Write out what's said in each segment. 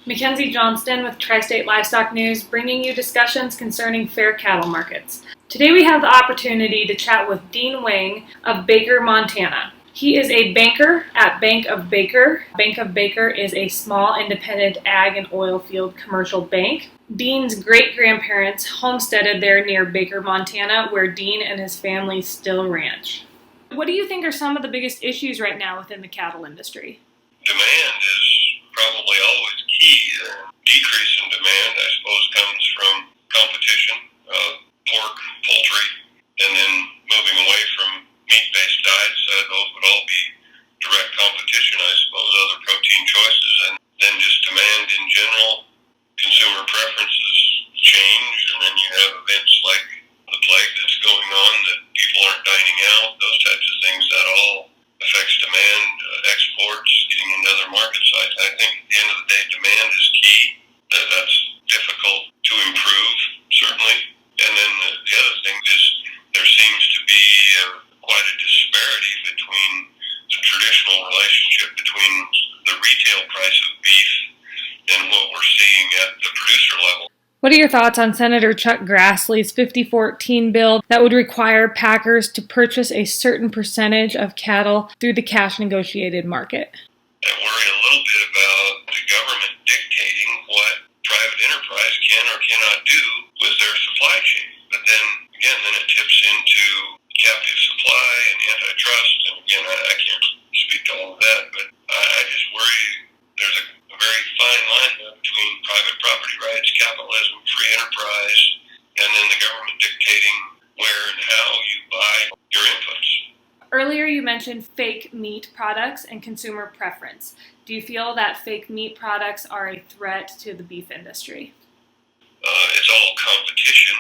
Mackenzie Johnston with Tri-State Livestock News, bringing you discussions concerning fair cattle markets. Today we have the opportunity to chat with Dean Wang of Baker, Montana. He is a banker at Bank of Baker. Bank of Baker is a small independent ag and oil field commercial bank. Dean's great-grandparents homesteaded there near Baker, Montana, where Dean and his family still ranch. What do you think are some of the biggest issues right now within the cattle industry? Demand is probably always key. Decrease in demand, I suppose, comes from competition, pork, poultry, and then moving away from meat-based diets. Those would all be direct competition, I suppose, other protein choices. And then just demand in general, consumer preferences change, and then you have events like the plague that's going on, that people aren't dining out, those types of things, that all affects demand, exports, getting into other markets. I think at the end of the day, demand is key. That's difficult to improve, certainly. And then the other thing is there seems to be quite a disparity between the traditional relationship between the retail price of beef and what we're seeing at the producer level. What are your thoughts on Senator Chuck Grassley's 5014 bill that would require packers to purchase a certain percentage of cattle through the cash negotiated market? I worry a little bit about the government dictating what private enterprise can or cannot do with their supply chain. But then, again, it tips into captive supply and antitrust. And again, I can't speak to all of that, but I just worry there's a very fine line between private property rights, capitalism, free enterprise, and then the government dictating where and how you buy your inputs. Earlier you mentioned fake meat products and consumer preference. Do you feel that fake meat products are a threat to the beef industry? It's all competition.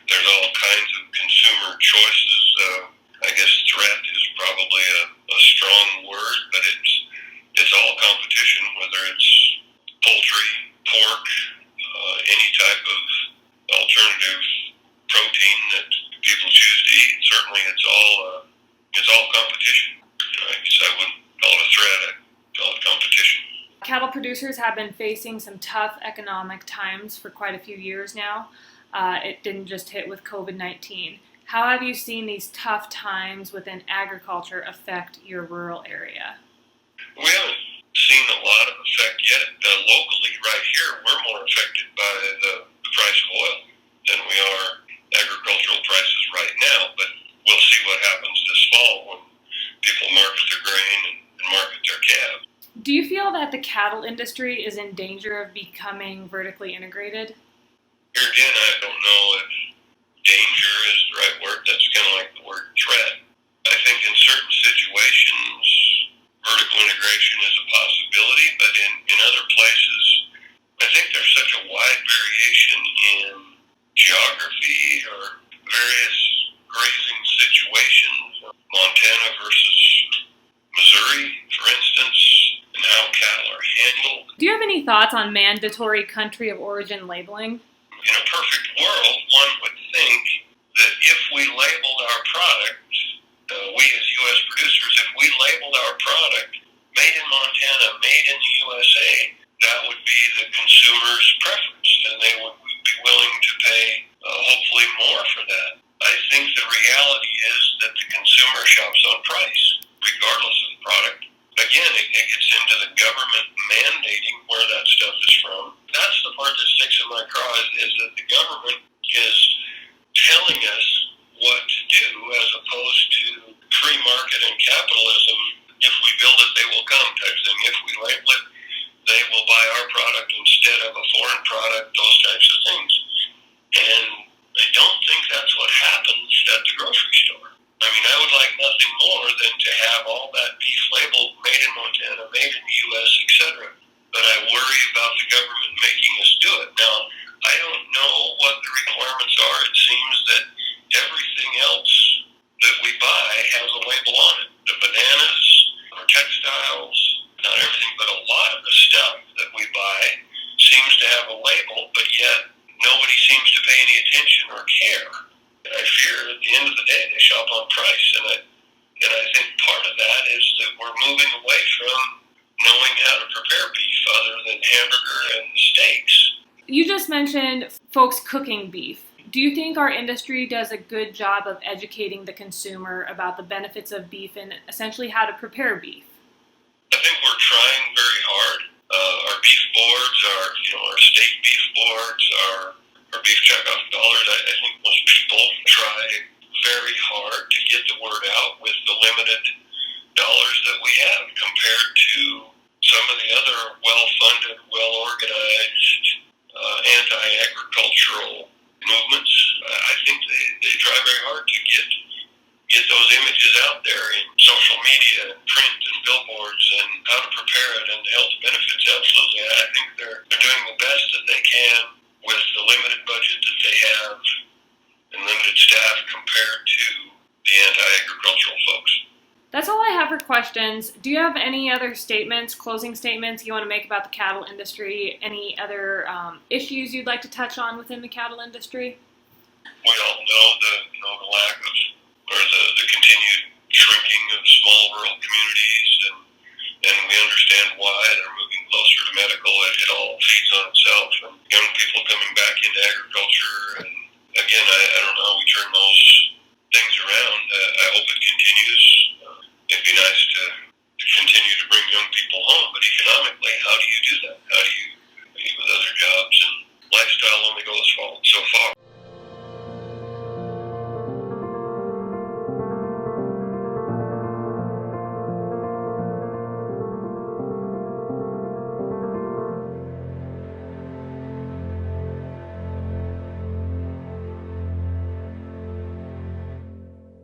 There's all kinds of consumer choices. I guess threat is probably a strong word, but it's all competition, whether it's poultry, pork, any type of alternative protein that people choose to eat. Certainly it's all competition. I guess I wouldn't call it a threat, I'd call it competition. Cattle producers have been facing some tough economic times for quite a few years now. It didn't just hit with COVID-19. How have you seen these tough times within agriculture affect your rural area? We haven't seen a lot of effect yet. Locally, right here, we're more affected by the price of oil than we are agricultural prices right now. But we'll see what happens this fall when people market their grain and market their calves. Do you feel that the cattle industry is in danger of becoming vertically integrated? Here again, I don't know if danger is the right word. That's kind of like the word threat. I think in certain situations, vertical integration is a possibility, but in other places, I think there's such a wide variation in geography or various grazing situations. Montana versus Missouri, for instance, and how cattle are handled. Do you have any thoughts on mandatory country of origin labeling? In a perfect world, one would think that if we labeled our product, we as U.S. producers, if we labeled our product made in Montana, made in the USA, that would be the consumer's preference, and they would be willing to pay hopefully more for that. I think the reality is that the consumer shops on price, regardless of the product. Again, it gets into the government mandating where that stuff is from. That's the part that sticks in my craw, is that the government is telling us what to do as opposed to free market and capitalism. If we build it, they will come type thing. If we label it, they will buy our product instead of a foreign product, those types of things. And I don't think that's what happens at the grocery store. I mean, I would like nothing more than to have all that beef labeled made in Montana, made in the U.S., etc. But I worry about the government making us do it. Now, I don't know what the requirements are. It seems that everything else that we buy has a label on it. The bananas, or textiles, not everything, but a lot of the stuff that we buy seems to have a label, but yet nobody seems to pay any attention or care. And I fear at the end of the day they shop on price, and I think part of that is that we're moving away from knowing how to prepare beef other than hamburger and the steaks. You just mentioned folks cooking beef. Do you think our industry does a good job of educating the consumer about the benefits of beef and essentially how to prepare beef? I think we're trying very hard. Our beef boards, our state beef boards, our beef checkoff dollars. I think most people try very hard to get the word out with the limited dollars that we have compared to some of the other well-funded, well-organized, anti-agricultural movements. I think they try very hard to get those images out there in social media and print and billboards and how to prepare it and the health benefits. Absolutely. I think they're doing the best that they can with the limited budget that they have and limited staff compared to the anti-agricultural folks. That's all I have for questions. Do you have any other closing statements you want to make about the cattle industry? Any other issues you'd like to touch on within the cattle industry? We all know the lack of, or the continued shrinking of small rural communities, and we understand why. They're moving closer to medical. It all feeds on itself, and young people coming back into agriculture. And again, I don't know how we turn those things around. I hope it continues.